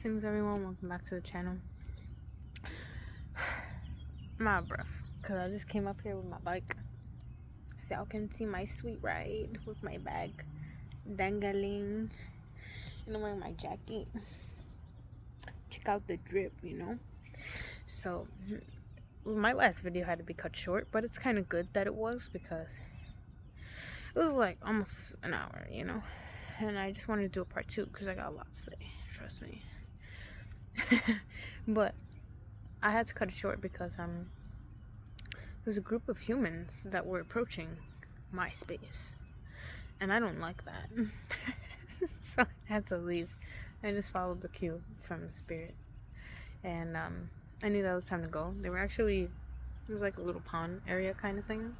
Greetings everyone, welcome back to the channel. I'm out of breath because I just came up here with my bike so y'all can see my sweet ride with my bag dangling, and I'm wearing my jacket. Check out the drip, So my last video had to be cut short, but it's kind of good that it was because it was like almost an hour, and I just wanted to do a part 2 because I got a lot to say, trust me. But I had to cut it short because there's a group of humans that were approaching my space, and I don't like that. So I had to leave. I just followed the cue from the spirit, and I knew that it was time to go. It was like a little pond area kind of thing.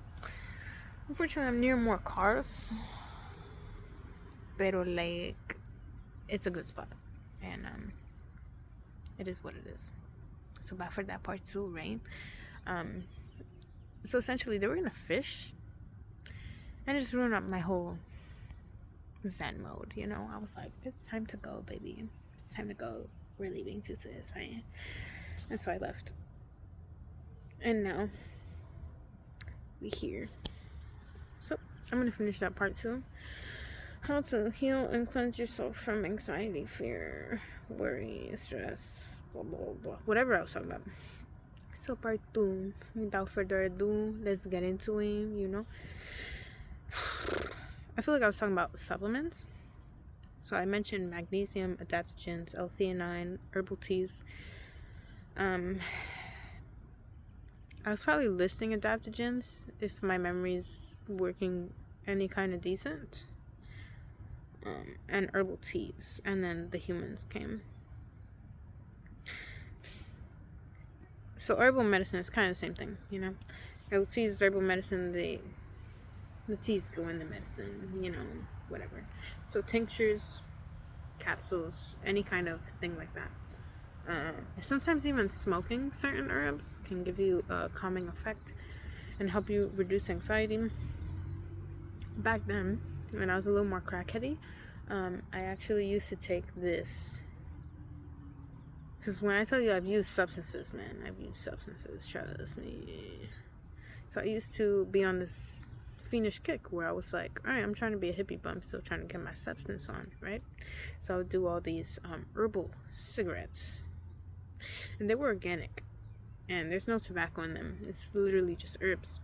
Unfortunately, I'm near more cars, pero like it's a good spot, and it is what it is. So back for that part 2, right? So essentially they were gonna fish and it just ruined up my whole zen mode, I was like, it's time to go, baby, it's time to go, we're leaving to this, right? And so I left, and now we here. So I'm gonna finish that part 2, how to heal and cleanse yourself from anxiety, fear, worry, stress, blah blah blah, whatever I was talking about. So part 2, without further ado, let's get into it. I feel like I was talking about supplements. So I mentioned magnesium, adaptogens, L-theanine, herbal teas. I was probably listing adaptogens if my memory's working any kind of decent. And herbal teas, and then the humans came. So herbal medicine is kind of the same thing, Herbal teas is herbal medicine. The teas go in the medicine, whatever. So tinctures, capsules, any kind of thing like that. Sometimes even smoking certain herbs can give you a calming effect and help you reduce anxiety. Back then, when I was a little more crackheady, I actually used to take this. Because when I tell you I've used substances, man, I've used substances, trust me. So I used to be on this fiendish kick where I was like, alright, I'm trying to be a hippie, but I'm still trying to get my substance on, right? So I would do all these herbal cigarettes, and they were organic, and there's no tobacco in them. It's literally just herbs.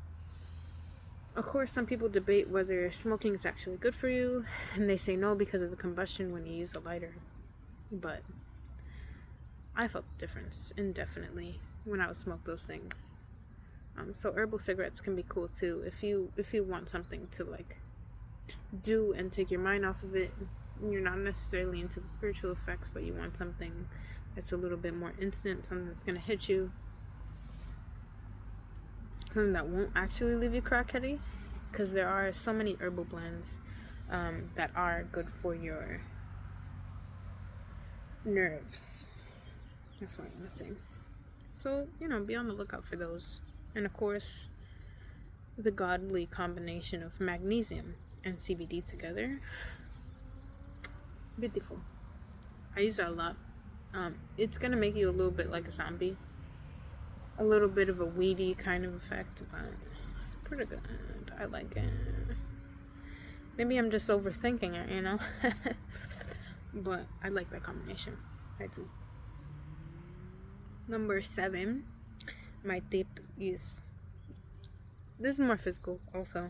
Of course, some people debate whether smoking is actually good for you, and they say no because of the combustion when you use a lighter. But I felt the difference indefinitely when I would smoke those things. So herbal cigarettes can be cool too if you want something to like do and take your mind off of it. You're not necessarily into the spiritual effects, but you want something that's a little bit more instant, something that's gonna hit you, something that won't actually leave you crackheady, because there are so many herbal blends that are good for your nerves. That's what I'm gonna say. So be on the lookout for those. And of course, the godly combination of magnesium and CBD together, beautiful. I use that a lot. It's gonna make you a little bit like a zombie, a little bit of a weedy kind of effect, but pretty good. I like it. Maybe I'm just overthinking it, but I like that combination. I do. Number 7, my tip is, this is more physical also,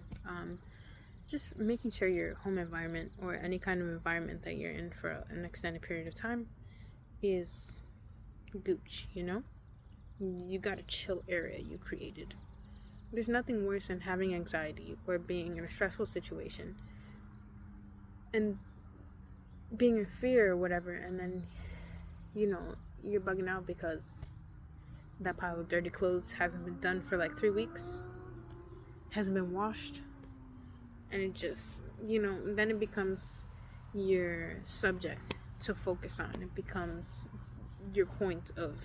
just making sure your home environment or any kind of environment that you're in for an extended period of time is gooch. You got a chill area you created. There's nothing worse than having anxiety or being in a stressful situation and being in fear or whatever, and then you're bugging out because that pile of dirty clothes hasn't been done for like 3 weeks, hasn't been washed, and it just, then it becomes your subject to focus on. It becomes your point of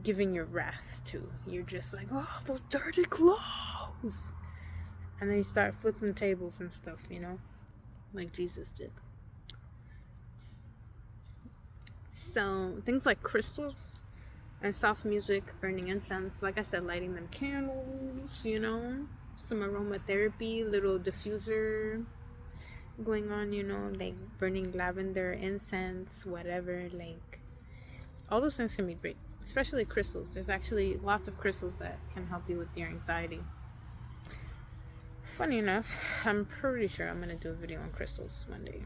giving your wrath to. You're just like, oh, those dirty clothes, and then you start flipping tables and stuff, like Jesus did. So things like crystals and soft music, burning incense, like I said, lighting them candles, you know, some aromatherapy, little diffuser going on, you know, like burning lavender, incense, whatever, like all those things can be great, especially crystals. There's actually lots of crystals that can help you with your anxiety. Funny enough, I'm pretty sure I'm gonna do a video on crystals one day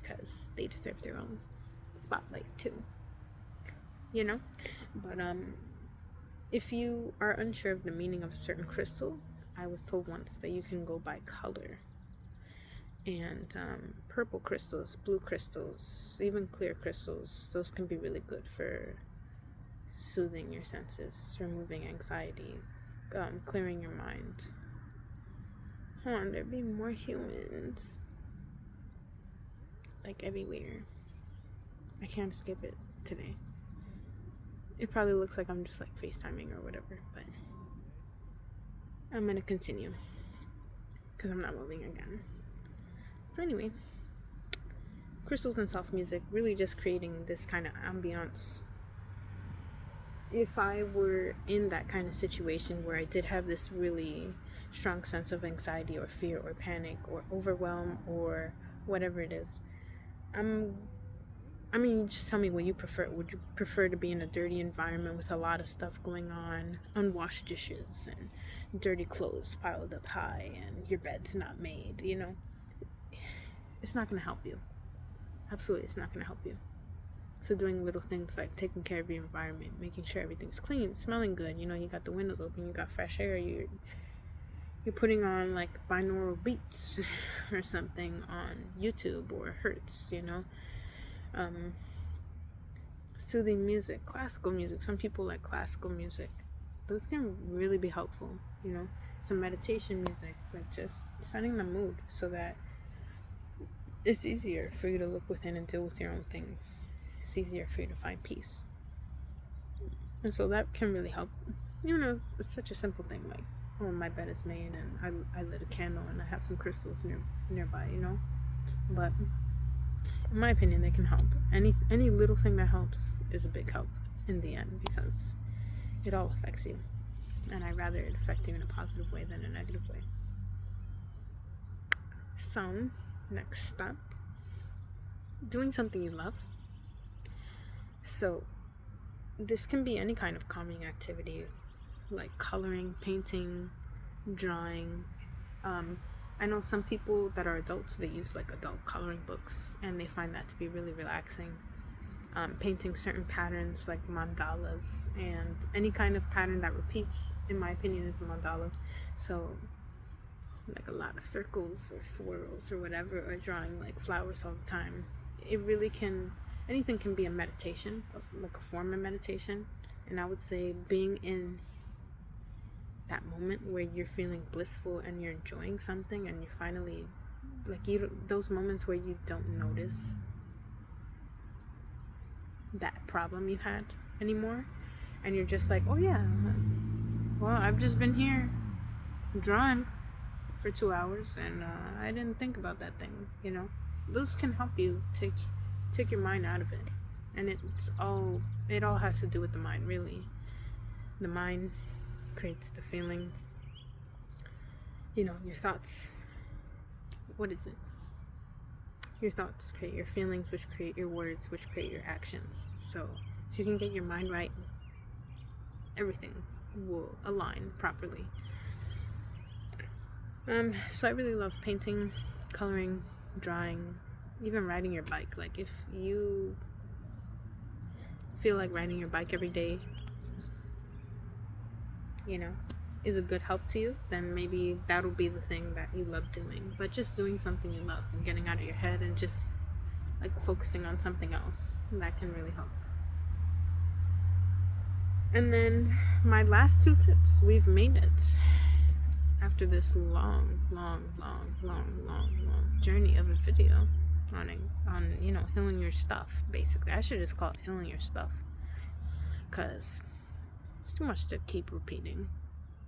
because they deserve their own spotlight too, you know. But if you are unsure of the meaning of a certain crystal, I was told once that you can go by color. And purple crystals, blue crystals, even clear crystals, those can be really good for soothing your senses, removing anxiety, clearing your mind. Hold on, there be more humans, like everywhere. I can't escape it today. It probably looks like I'm just like FaceTiming or whatever, but I'm gonna continue because I'm not moving again. So anyway, crystals and soft music, really just creating this kind of ambiance. If I were in that kind of situation where I did have this really strong sense of anxiety or fear or panic or overwhelm or whatever it is, I mean, just tell me what you prefer. Would you prefer to be in a dirty environment with a lot of stuff going on, unwashed dishes and dirty clothes piled up high and your bed's not made, you know? It's not going to help you. Absolutely, it's not going to help you. So doing little things like taking care of your environment, making sure everything's clean, smelling good, you know, you got the windows open, you got fresh air, you're putting on like binaural beats or something on YouTube or Hertz, you know. Soothing music, classical music. Some people like classical music. Those can really be helpful, you know. Some meditation music, like just setting the mood so that it's easier for you to look within and deal with your own things. It's easier for you to find peace. And so that can really help. You know, it's such a simple thing, like, oh, my bed is made and I lit a candle and I have some crystals nearby, you know. But in my opinion, they can help. Any little thing that helps is a big help in the end because it all affects you. And I'd rather it affect you in a positive way than a negative way. So, next step, doing something you love. So, this can be any kind of calming activity, like coloring, painting, drawing. I know some people that are adults, they use like adult coloring books and they find that to be really relaxing. Painting certain patterns like mandalas, and any kind of pattern that repeats, in my opinion, is a mandala. So like a lot of circles or swirls or whatever, or drawing like flowers all the time. It really can, anything can be a meditation, like a form of meditation. And I would say being in that moment where you're feeling blissful and you're enjoying something and you're finally, like, those moments where you don't notice that problem you had anymore, and you're just like, oh yeah, well, I've just been here drawing for 2 hours and I didn't think about that thing, you know. Those can help you take your mind out of it. And it all has to do with the mind, really. The mind creates the feeling, you know. Your thoughts, what is it? Your thoughts create your feelings, which create your words, which create your actions. So if you can get your mind right, everything will align properly. So I really love painting, coloring, drawing, even riding your bike. Like, if you feel like riding your bike every day, you know, is a good help to you, then maybe that'll be the thing that you love doing. But just doing something you love and getting out of your head and just like focusing on something else, that can really help. And then my last 2 tips, we've made it after this long journey of a video on you know, healing your stuff. Basically, I should just call it healing your stuff, because it's too much to keep repeating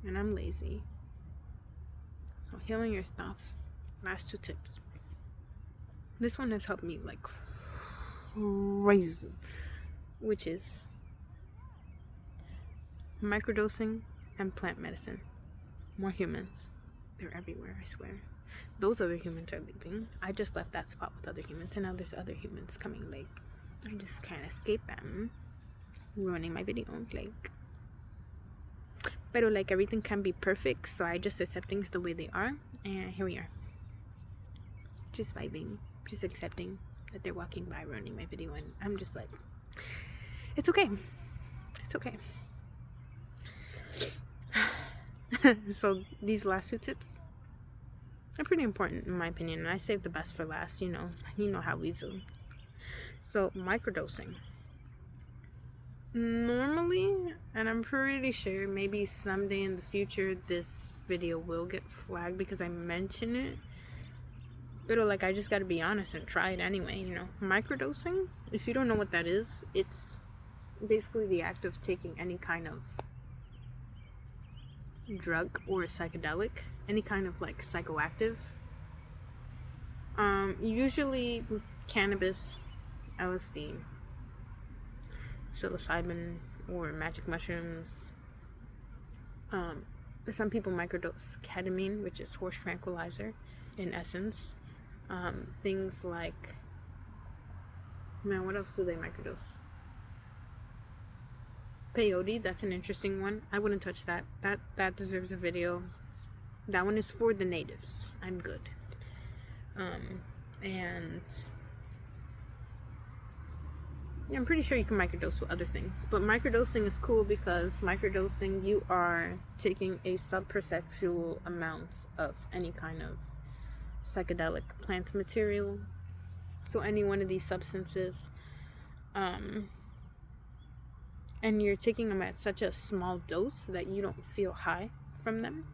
and I'm lazy. So healing your stuff, last 2 tips. This one has helped me like crazy. which is microdosing and plant medicine. More humans. They're everywhere, I swear. Those other humans are leaving. I just left that spot with other humans, and now there's other humans coming. Like, I just can't escape them. Ruining my video. Like, but like, everything can be perfect, so I just accept things the way they are, and here we are. Just vibing, just accepting that they're walking by ruining my video, and I'm just like, it's okay. It's okay. So these last 2 tips are pretty important in my opinion, and I saved the best for last. You know how we do. So microdosing. Normally, and I'm pretty sure maybe someday in the future this video will get flagged because I mention it, but like, I just gotta be honest and try it anyway. Microdosing, if you don't know what that is, it's basically the act of taking any kind of drug or psychedelic, any kind of like psychoactive, usually cannabis, LSD, psilocybin, or magic mushrooms. Some people microdose ketamine, which is horse tranquilizer in essence. Things like, man, what else do they microdose? Peyote, that's an interesting one. I wouldn't touch that. That deserves a video. That one is for the natives. I'm good. And yeah, I'm pretty sure you can microdose with other things. But microdosing is cool because microdosing, you are taking a subperceptual amount of any kind of psychedelic plant material. So any one of these substances, and you're taking them at such a small dose that you don't feel high from them,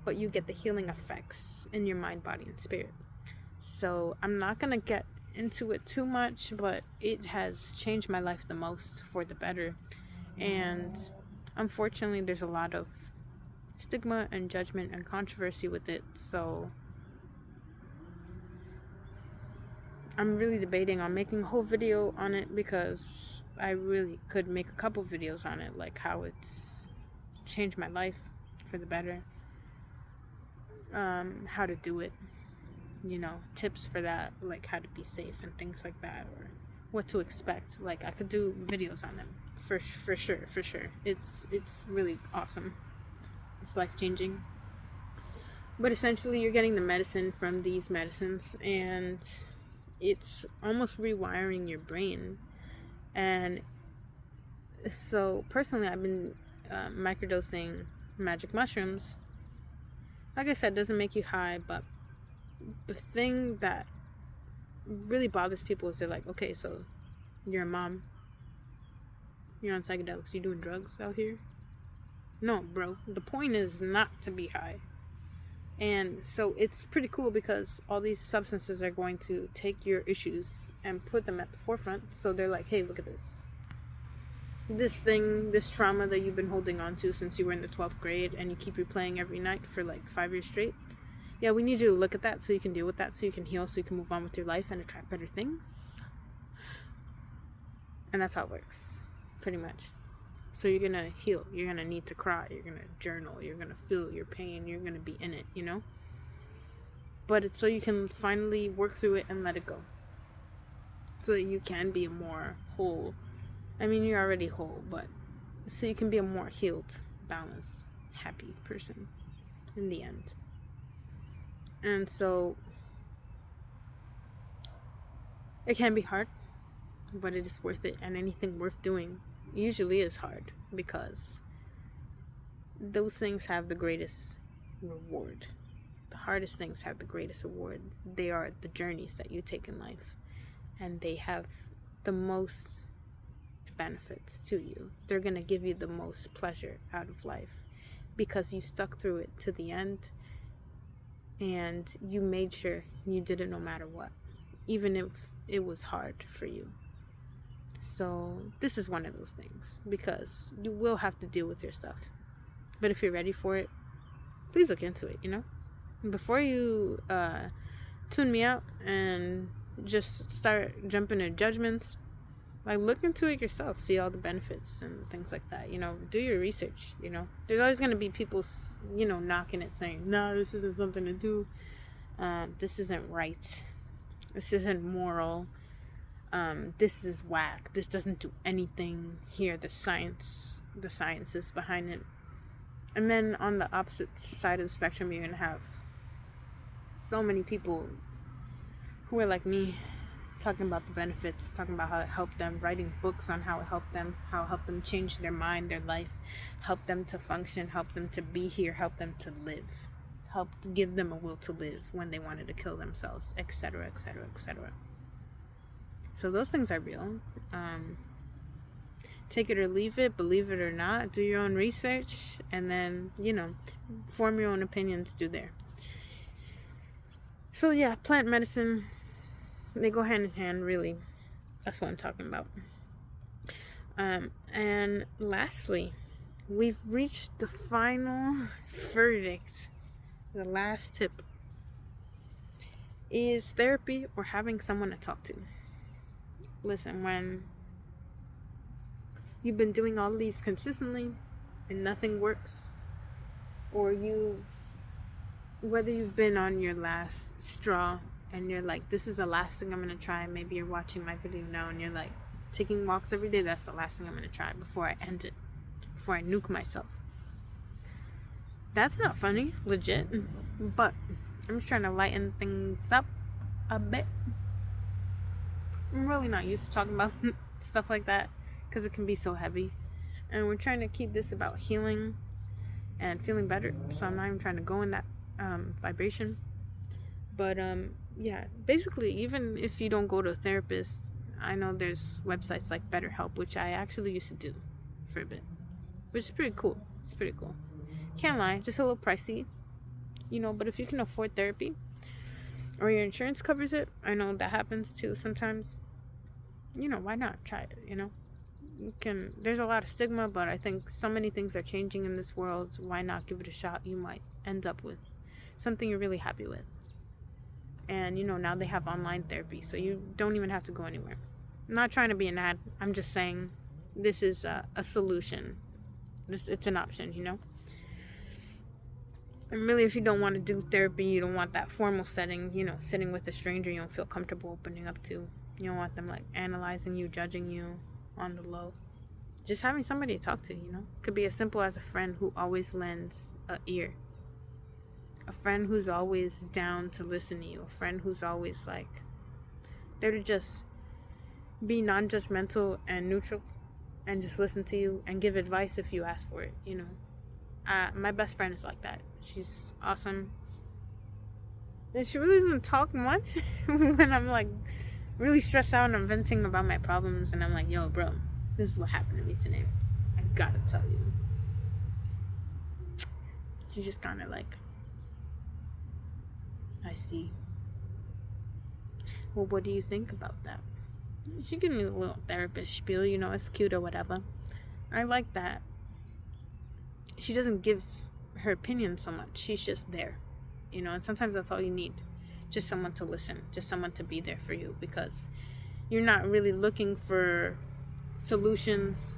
but you get the healing effects in your mind, body, and spirit. So I'm not gonna get into it too much, but it has changed my life the most for the better. And unfortunately, there's a lot of stigma and judgment and controversy with it. So I'm really debating on making a whole video on it, because I really could make a couple videos on it, like how it's changed my life for the better, how to do it, tips for that, like how to be safe and things like that, or what to expect. Like, I could do videos on them for sure. It's really awesome. It's life-changing. But essentially, you're getting the medicine from these medicines, and it's almost rewiring your brain. And so personally, I've been microdosing magic mushrooms. Like I said, it doesn't make you high, but the thing that really bothers people is they're like, okay, so you're a mom, you're on psychedelics, you doing drugs out here? No, bro, the point is not to be high. And so it's pretty cool because all these substances are going to take your issues and put them at the forefront. So they're like, hey, look at this thing, this trauma that you've been holding on to since you were in the 12th grade, and you keep replaying every night for like 5 years straight. Yeah, we need you to look at that so you can deal with that, so you can heal, so you can move on with your life and attract better things. And that's how it works, pretty much. So you're gonna heal, you're gonna need to cry, you're gonna journal, you're gonna feel your pain, you're gonna be in it, But it's so you can finally work through it and let it go. So that you can be a more whole, I mean, you're already whole, but so you can be a more healed, balanced, happy person in the end. And so it can be hard, but it is worth it. And anything worth doing usually is hard, because those things have the greatest reward. The hardest things have the greatest reward. They are the journeys that you take in life, and they have the most benefits to you. They're going to give you the most pleasure out of life, because you stuck through it to the end, and you made sure you did it no matter what, even if it was hard for you. So this is one of those things, because you will have to deal with your stuff. But if you're ready for it, please look into it, Before you tune me out and just start jumping to judgments, Like, look into it yourself, see all the benefits and things like that. You know, do your research. You know, there's always going to be people, you know, knocking it, saying, no, this isn't something to do. This isn't right. This isn't moral. This is whack. This doesn't do anything. Here, the science is behind it. And then on the opposite side of the spectrum, you're going to have so many people who are like me, talking about the benefits, talking about how it helped them, writing books on how it helped them, how it helped them change their mind, their life, help them to function, help them to be here, help them to live, help give them a will to live when they wanted to kill themselves, etc., etc., etc. So those things are real. Take it or leave it, believe it or not, do your own research, and then, you know, form your own opinions through there. So yeah, plant medicine, they go hand in hand, really. That's what I'm talking about. And lastly, we've reached the final verdict. The last tip is therapy or having someone to talk to. Listen, when you've been doing all these consistently and nothing works, or whether you've been on your last straw and you're like, this is the last thing I'm going to try. Maybe you're watching my video now and you're like, taking walks every day, that's the last thing I'm going to try before I end it, before I nuke myself. That's not funny, legit, but I'm just trying to lighten things up a bit. I'm really not used to talking about stuff like that because it can be so heavy. And we're trying to keep this about healing and feeling better. So I'm not even trying to go in that vibration. But yeah, basically, even if you don't go to a therapist, I know there's websites like BetterHelp, which I actually used to do for a bit, which is pretty cool. It's pretty cool. Can't lie, just a little pricey, you know, but if you can afford therapy or your insurance covers it, I know that happens too sometimes, you know, why not try it, you know? There's a lot of stigma, but I think so many things are changing in this world. Why not give it a shot? You might end up with something you're really happy with. And, you know, now they have online therapy, so you don't even have to go anywhere. I'm not trying to be an ad. I'm just saying this is a solution. It's an option, you know? And really, if you don't want to do therapy, you don't want that formal setting, you know, sitting with a stranger you don't feel comfortable opening up to. You don't want them, like, analyzing you, judging you on the low. Just having somebody to talk to, you know? Could be as simple as a friend who always lends an ear. A friend who's always down to listen to you. A friend who's always, like, there to just be non-judgmental and neutral and just listen to you and give advice if you ask for it, you know? My best friend is like that. She's awesome. And she really doesn't talk much when I'm, like, really stressed out and I'm venting about my problems. And I'm like, yo, bro, this is what happened to me today. I gotta tell you. She just kind of like, I see. Well, what do you think about that? She gives me a little therapist spiel, you know, it's cute or whatever. I like that. She doesn't give her opinion so much. She's just there, you know, and sometimes that's all you need. Just someone to listen, just someone to be there for you, because you're not really looking for solutions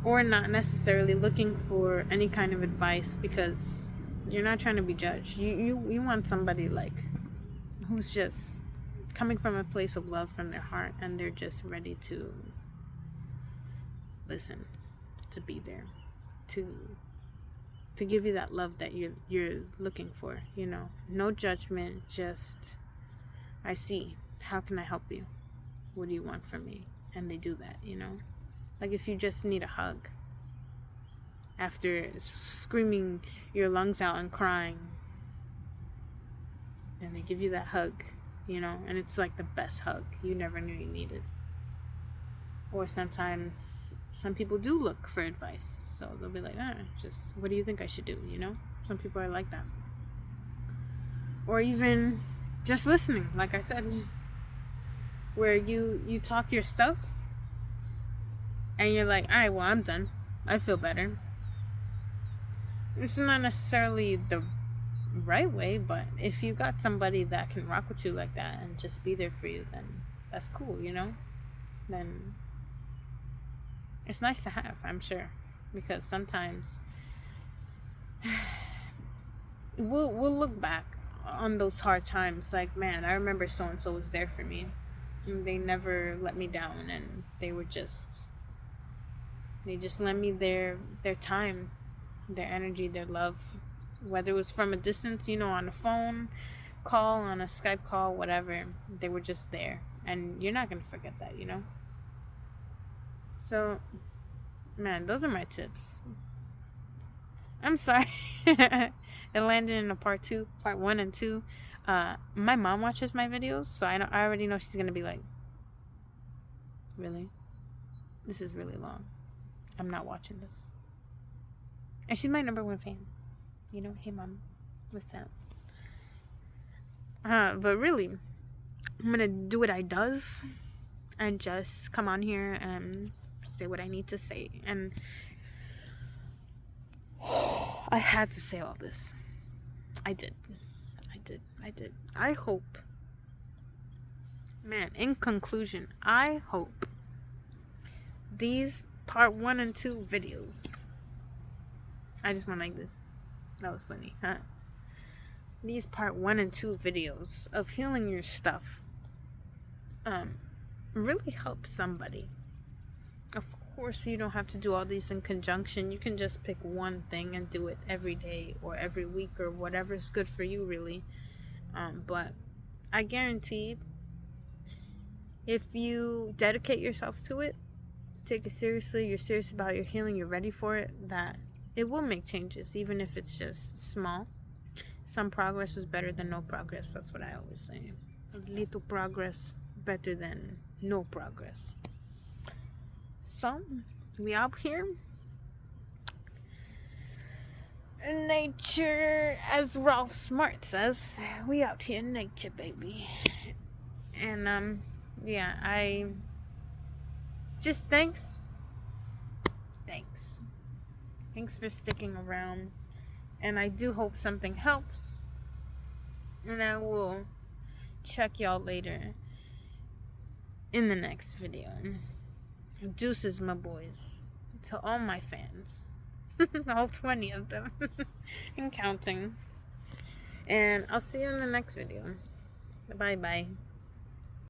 or not necessarily looking for any kind of advice, because you're not trying to be judged. You want somebody like who's just coming from a place of love from their heart, and they're just ready to listen, to be there, to give you that love that you're looking for, you know. No judgment, just, I see, how can I help you? What do you want from me? And they do that, you know. Like if you just need a hug after screaming your lungs out and crying, then they give you that hug, you know, and it's like the best hug you never knew you needed. Or sometimes some people do look for advice, so they'll be like, just what do you think I should do, you know? Some people are like that. Or even just listening, like I said, where you talk your stuff and you're like, all right, well, I'm done, I feel better. It's not necessarily the right way, but if you got somebody that can rock with you like that and just be there for you, then that's cool, you know? Then it's nice to have, I'm sure. Because sometimes we'll look back on those hard times like, man, I remember so and so was there for me. And they never let me down, and they just lent me their time, their energy, their love, whether it was from a distance, you know, on a phone call, on a Skype call, whatever. They were just there, and you're not gonna forget that, you know. So, man, those are my tips. I'm sorry. It landed in a part 1 and 2. My mom watches my videos, so I already know she's gonna be like, really? This is really long. I'm not watching this. And she's my number 1 fan. You know, hey mom, what's that? But really, I'm gonna do what I does and just come on here and say what I need to say. And I had to say all this. I did. I hope, man, in conclusion, I hope these part 1 and 2 videos, I just went like this. That was funny, huh? These part 1 and 2 videos of healing your stuff really help somebody. Of course, you don't have to do all these in conjunction. You can just pick one thing and do it every day or every week or whatever's good for you, really. But I guarantee, if you dedicate yourself to it, take it seriously, you're serious about your healing, you're ready for it, that it will make changes, even if it's just small. Some progress is better than no progress. That's what I always say. A little progress better than no progress. So, we out here. Nature, as Ralph Smart says, we out here in nature, baby. And, yeah, I just thanks for sticking around, and I do hope something helps, and I will check y'all later in the next video. Deuces, my boys, to all my fans. All 20 of them. And counting. And I'll see you in the next video. Bye bye.